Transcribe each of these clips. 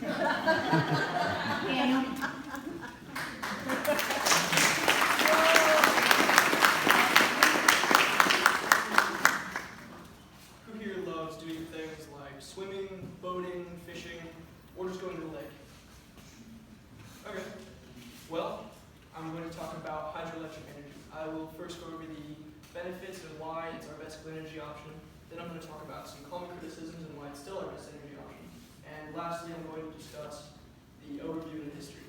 Daniel. Who here loves doing things like swimming, boating, fishing, or just going to the lake? Okay. Well, I'm going to talk about hydroelectric energy. I will first go over the benefits and why it's our best clean energy option. Then I'm going to talk about some common criticisms and why it's still our best energy option. And lastly, I'm going to discuss the overview and history.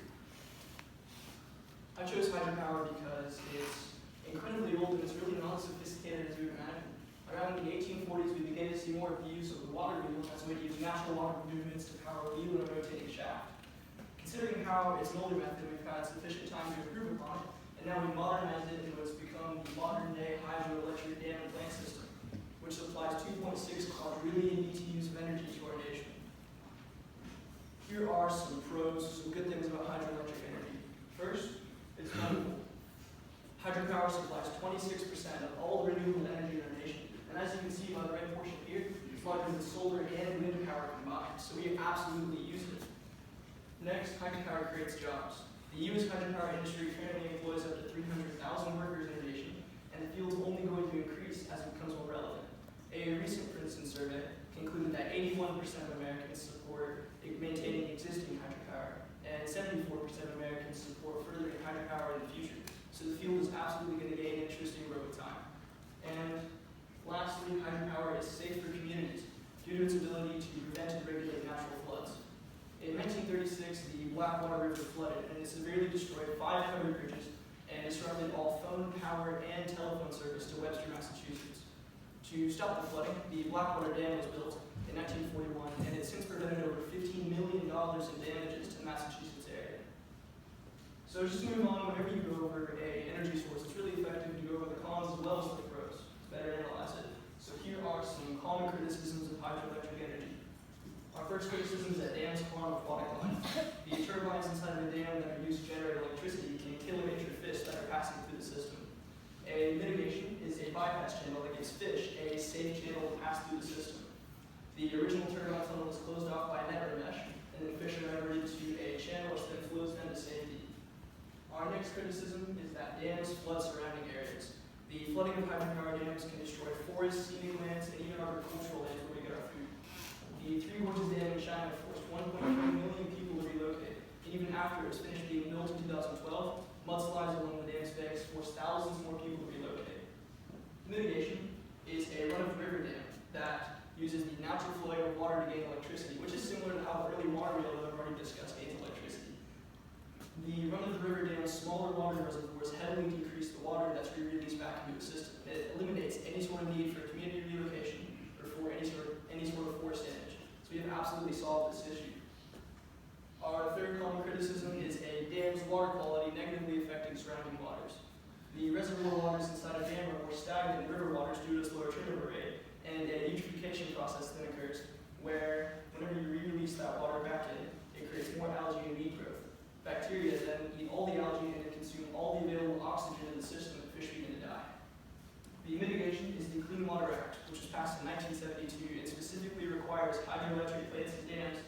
I chose hydropower because it's incredibly old and it's really not as sophisticated as you would imagine. Around the 1840s, we began to see more of the use of the water wheel as a way to use natural water movements to power a wheel and a rotating shaft. Considering how it's an older method, we've had sufficient time to improve upon it, and now we modernize it into what's become the modern-day hydroelectric dam and plant system, which supplies 2.6 quadrillion BTUs of energy to our nation. Here are some pros, some good things about hydroelectric energy. First, it's renewable. Hydropower supplies 26% of all the renewable energy in our nation. And as you can see by the red portion here, it's larger than solar and wind power combined. So we absolutely use it. Next, hydropower creates jobs. The U.S. hydropower industry currently employs up to 300,000 workers in the nation, and the field is only going to increase as it becomes more relevant. A recent Princeton survey concluded that 81% of Americans support maintaining existing hydropower, and 74% of Americans support furthering hydropower in the future. So the field is absolutely going to gain interest and grow with time. And lastly, hydropower is safe for communities due to its ability to prevent and regulate natural floods. In 1936, the Blackwater River flooded, and it severely destroyed 500 bridges and disrupted all phone, power, and telephone service to Webster, Massachusetts. To stop the flooding, the Blackwater Dam was built in 1941, and it's since prevented over $15 million in damages to the Massachusetts area. So just to move on, whenever you go over an energy source, it's really effective to go over the cons as well as the pros. It's better to analyze it. So here are some common criticisms of hydroelectric energy. Our first criticism is that dams harm aquatic life. The turbines inside of a dam that are used to generate electricity can kill or injure fish that are passing through the system. A mitigation is a bypass channel that gives fish a safe channel to pass through the system. The original turbine tunnel is closed off by a network mesh, and then fish are diverted to a channel which then flows them to safety. Our next criticism is that dams flood surrounding areas. The flooding of hydropower dams can destroy forests, scenic lands, and even agricultural lands where we get our food. The Three Gorges Dam in China forced 1.3 million people to relocate, and even after it was finished being built in 2012, mudslides along the dam's banks forced thousands more people to relocate. Mitigation is a run-of-the-river dam that uses the natural flowing of water to gain electricity, which is similar to how the early water wheel that I've already discussed gains electricity. The run-of-the-river dam's smaller water reservoirs heavily decrease the water that's re-released back into the system. It eliminates any sort of need for community relocation or for any sort of forest damage. So we have absolutely solved this issue. Our third common criticism is a dam's water quality negatively affecting surrounding waters. The reservoir waters inside a dam are more stagnant than river waters due to its lower turnover rate, and a eutrophication process then occurs, where whenever you re-release that water back in, it creates more algae and weed growth. Bacteria then eat all the algae and consume all the available oxygen in the system, and fish begin to die. The mitigation is the Clean Water Act, which was passed in 1972 and specifically requires hydroelectric plants and dams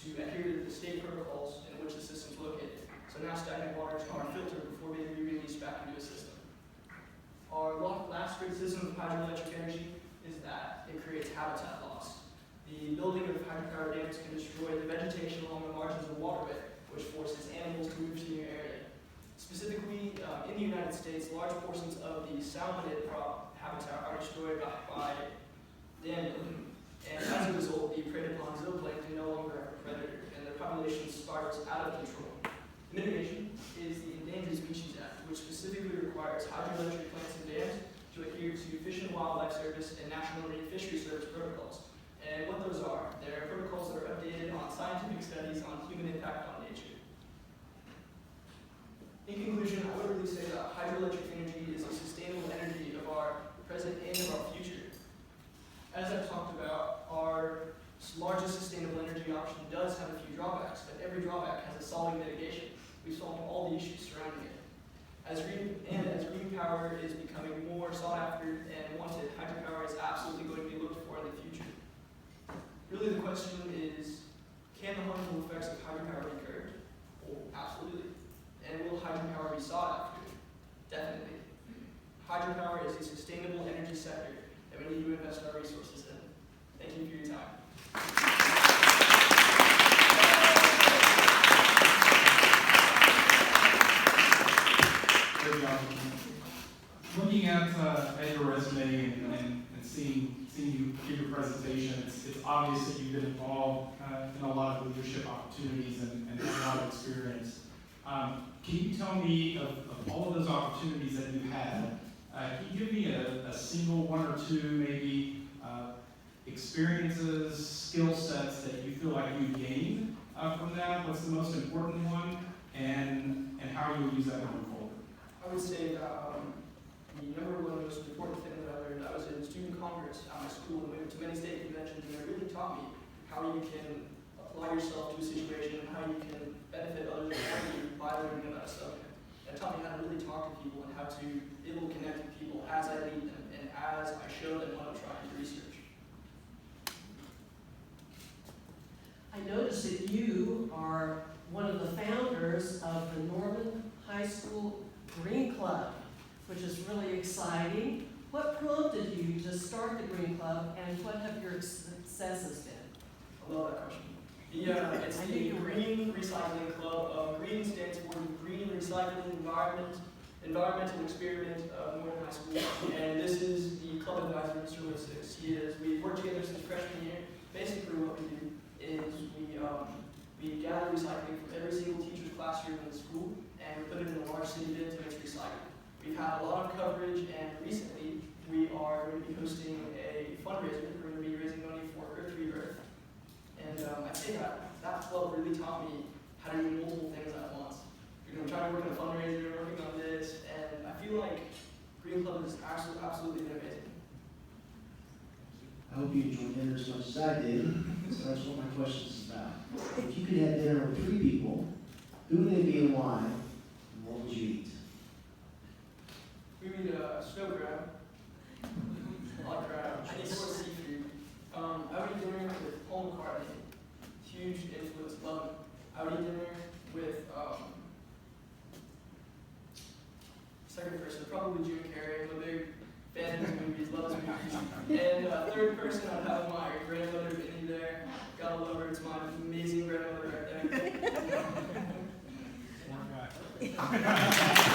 to adhere to the state protocols in which the system is located. So now stagnant waters are filtered before being re-released back into a system. Our last criticism of hydroelectric energy is that it creates habitat loss. The building of hydropower dams can destroy the vegetation along the margins of the waterway, which forces animals to move to the new area. Specifically, in the United States, large portions of the salmonid habitat are destroyed by dam building. And as a result, the preyed upon zooplankton no longer have a predator, and the population spirals out of control. Mitigation is the Endangered Species Act, which specifically requires hydroelectric plants and dams to adhere to Fish and Wildlife Service and National Marine Fisheries Service protocols. And what those are, they're protocols that are updated on scientific studies on human impact on nature. In conclusion, I would really say that hydroelectric energy is a sustainable energy of our present and of our future. As I've talked about, our largest sustainable energy option does have a few drawbacks, but every drawback has a solid mitigation. We've solved all the issues surrounding it. As green power is becoming more sought after and wanted, hydropower is absolutely going to be looked for in the future. Really the question is, Can the harmful effects of hydropower be curbed? Well, absolutely. And will hydropower be sought after? Definitely. Hydropower is a sustainable energy sector that we need to invest our resources in. Thank you for your time. Great job. Looking at your resume and seeing you give your presentation, it's obvious that you've been involved in a lot of leadership opportunities and have a lot of experience. Can you tell me of all of those opportunities that you've had, can you give me a single one or two maybe experiences, skill sets that you feel like you've gained from that? What's the most important one, and how you will use that moving forward? I would say that the number one most important thing that I learned, I was in student congress at my school, and we went to many state conventions, and it really taught me how you can apply yourself to a situation and how you can benefit others around you by learning about a subject. It taught me how to really talk to people and how to be able to connect with people as I lead them and as I show them what I'm trying to research. I noticed that you are one of the founders of the Norman High School Green Club, which is really exciting. What prompted you to start the Green Club, and what have your successes been? I love that question. It's the Green Recycling Club. Green stands for Green Recycling Environmental Experiment of Norman High School, and this is the club advisor, Mr. Lissix. We've worked together since freshman year. Basically what we do is we gather recycling from every single teacher's classroom in the school, and we put it in a large city bin to mix recycling. We've had a lot of coverage, and recently we are going to be hosting a fundraiser. We're going to be raising money for Earth Rebirth. And I'd say that club really taught me how to do multiple things at once. I'm trying to work on a fundraiser, working on this, and I feel like Green Club is absolutely amazing. I hope you enjoyed dinner as much as I did, so that's what my question is about. If you could have dinner with 3 people, who would they be and why, and what would you eat? We would eat snow crab, a lot of crab, any sort of seafood. I would eat dinner with Paul McCartney, huge influence, love him. I would eat dinner with second person, probably Jim Carrey. I'm a big fan of his movies, love his movies. And third person, I'd have my grandmother Vinny there. Gotta love her, it's my amazing grandmother right there. Smart guy.